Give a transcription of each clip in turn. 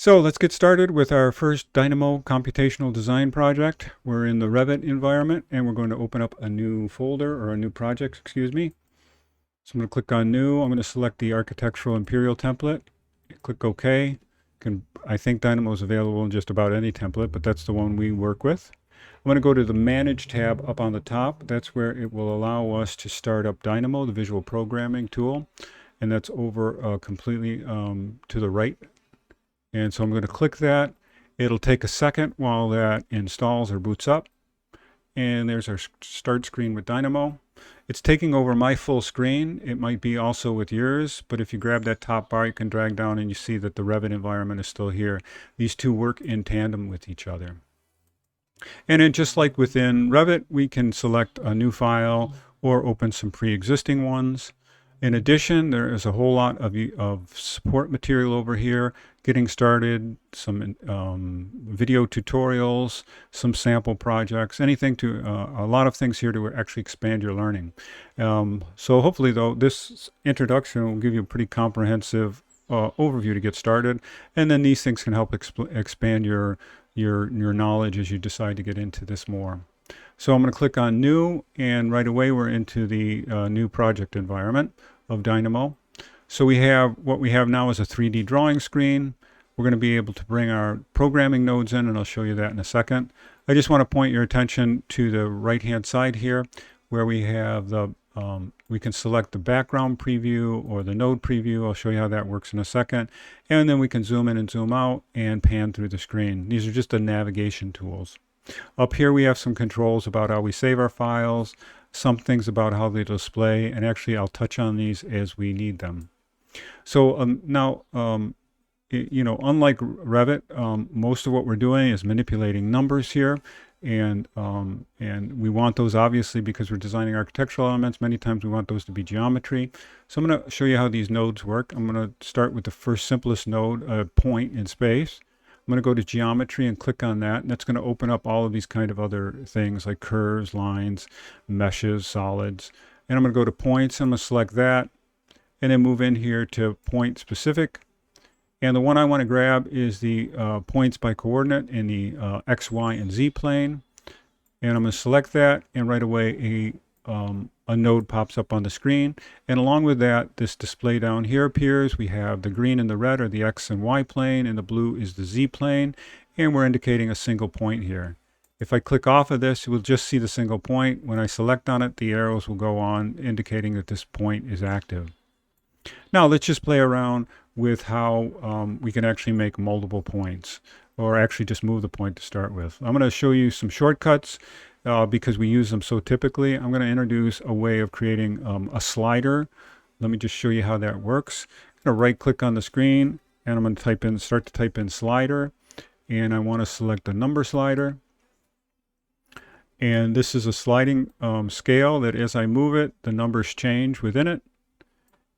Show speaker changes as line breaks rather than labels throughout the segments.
So let's get started with our first Dynamo computational design project. We're in the Revit environment and we're going to open up a new folder or a new project, excuse me. So I'm going to click on new. I'm going to select the architectural imperial template. Click OK. I think Dynamo is available in just about any template, but that's the one we work with. I'm going to go to the Manage tab up on the top. That's where it will allow us to start up Dynamo, the visual programming tool. And that's over completely to the right. And so I'm going to click that. It'll take a second while that installs or boots up. And there's our start screen with Dynamo. It's taking over my full screen. It might be also with yours, but if you grab that top bar, you can drag down and you see that the Revit environment is still here. These two work in tandem with each other. And then just like within Revit, we can select a new file or open some pre-existing ones. In addition, there is a whole lot of support material over here, getting started, some video tutorials, some sample projects, anything to, a lot of things here to actually expand your learning. So hopefully though, this introduction will give you a pretty comprehensive overview to get started. And then these things can help expand your knowledge as you decide to get into this more. So I'm going to click on new, and right away we're into the new project environment of Dynamo. So what we have now is a 3D drawing screen. We're going to be able to bring our programming nodes in, and I'll show you that in a second. I just want to point your attention to the right hand side here where we have the we can select the background preview or the node preview. I'll show you how that works in a second. And then we can zoom in and zoom out and pan through the screen. These are just the navigation tools. Up here we have some controls about how we save our files, some things about how they display, and actually I'll touch on these as we need them. So now, unlike Revit, most of what we're doing is manipulating numbers here, and we want those obviously because we're designing architectural elements. Many times we want those to be geometry. So I'm going to show you how these nodes work. I'm going to start with the first simplest node, a point in space. I'm going to go to geometry and click on that, and that's going to open up all of these kind of other things like curves, lines, meshes, solids. And I'm going to go to points. I'm going to select that and then move in here to point specific. And the one I want to grab is the points by coordinate in the X, Y, and Z plane. And I'm going to select that, and right away a node pops up on the screen. And along with that, this display down here appears. We have the green and the red are the X and Y plane, and the blue is the Z plane. And we're indicating a single point here. If I click off of this, we'll just see the single point. When I select on it, the arrows will go on, indicating that this point is active. Now let's just play around with how we can actually make multiple points, or actually just move the point to start with. I'm going to show you some shortcuts because we use them so typically. I'm going to introduce a way of creating a slider. Let me just show you how that works. I'm going to right click on the screen, and I'm going to start to type in slider, and I want to select the number slider. And this is a sliding scale that as I move it, the numbers change within it.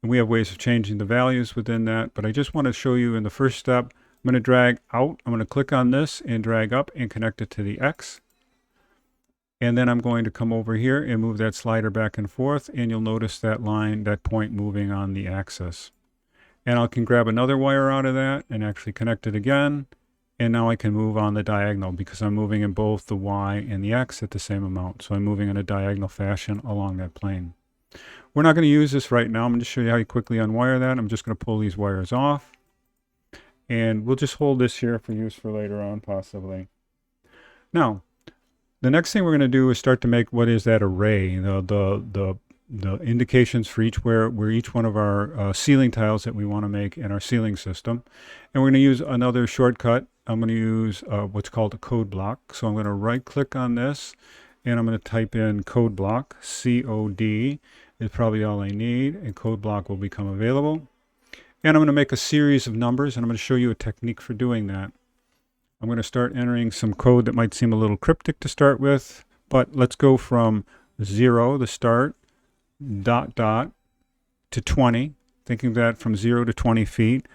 And we have ways of changing the values within that, but I just want to show you in the first step. I'm going to drag out. I'm going to click on this and drag up and connect it to the X. And then I'm going to come over here and move that slider back and forth, and you'll notice that line, that point moving on the axis. And I can grab another wire out of that and actually connect it again. And now I can move on the diagonal because I'm moving in both the Y and the X at the same amount. So I'm moving in a diagonal fashion along that plane. We're not going to use this right now. I'm going to show you how you quickly unwire that. I'm just going to pull these wires off. And we'll just hold this here for use for later on, possibly. Now, the next thing we're going to do is start to make what is that array, the indications for where each one of our ceiling tiles that we want to make in our ceiling system. And we're going to use another shortcut. I'm going to use what's called a code block. So I'm going to right click on this, and I'm going to type in code block, COD is probably all I need, and code block will become available. And I'm going to make a series of numbers, and I'm going to show you a technique for doing that. I'm going to start entering some code that might seem a little cryptic to start with, but let's go from 0, the start, dot, dot, to 20, thinking that from 0 to 20 feet,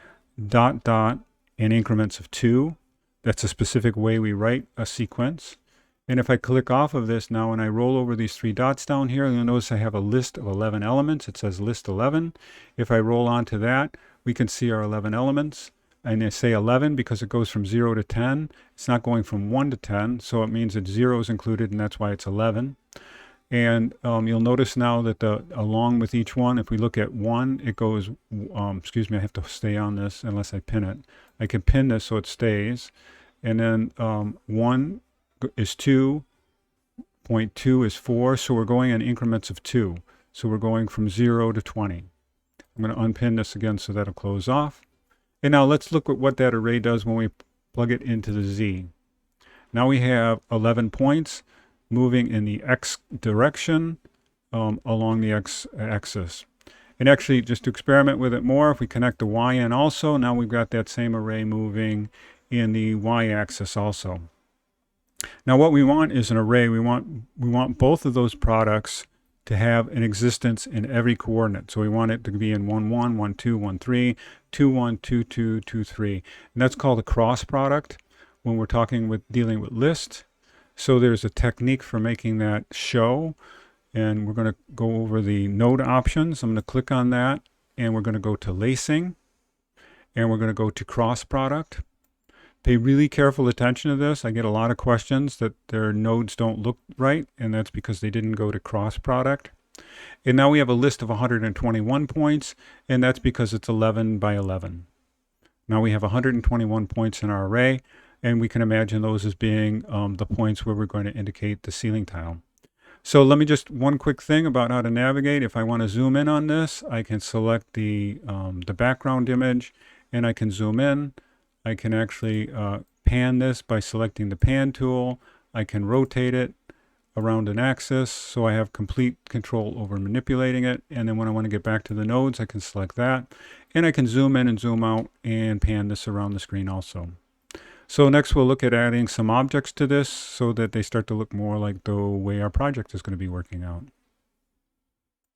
dot, dot, in increments of 2. That's a specific way we write a sequence. And if I click off of this now and I roll over these 3 dots down here, you'll notice I have a list of 11 elements. It says list 11. If I roll onto that, we can see our 11 elements. and I say 11 because it goes from 0 to 10. It's not going from 1 to 10, so it means that 0 is included, and that's why it's 11. And you'll notice now that along with each one, if we look at 1, it goes, excuse me, I have to stay on this unless I pin it. I can pin this so it stays. And then 1 is 2, 0.2 is 4, so we're going in increments of 2. So we're going from 0 to 20. I'm going to unpin this again so that'll close off. And now let's look at what that array does when we plug it into the Z. Now we have 11 points moving in the X direction along the X axis. And actually, just to experiment with it more, if we connect the Y in also, now we've got that same array moving in the Y axis also. Now what we want is an array. We want both of those products to have an existence in every coordinate. So we want it to be in 1, 1, 1, 2, 1, 3, 2, 1, 2, 2, 2, 3. And that's called a cross product when we're dealing with lists. So there's a technique for making that show. And we're going to go over the node options. I'm going to click on that, and we're going to go to lacing, and we're going to go to cross product. Pay really careful attention to this. I get a lot of questions that their nodes don't look right, and that's because they didn't go to cross product. And now we have a list of 121 points, and that's because it's 11 by 11. Now we have 121 points in our array, and we can imagine those as being the points where we're going to indicate the ceiling tile. So let me just, one quick thing about how to navigate. If I want to zoom in on this, I can select the background image, and I can zoom in. I can actually pan this by selecting the pan tool. I can rotate it around an axis, so I have complete control over manipulating it. And then when I want to get back to the nodes, I can select that. And I can zoom in and zoom out and pan this around the screen also. So next we'll look at adding some objects to this so that they start to look more like the way our project is going to be working out.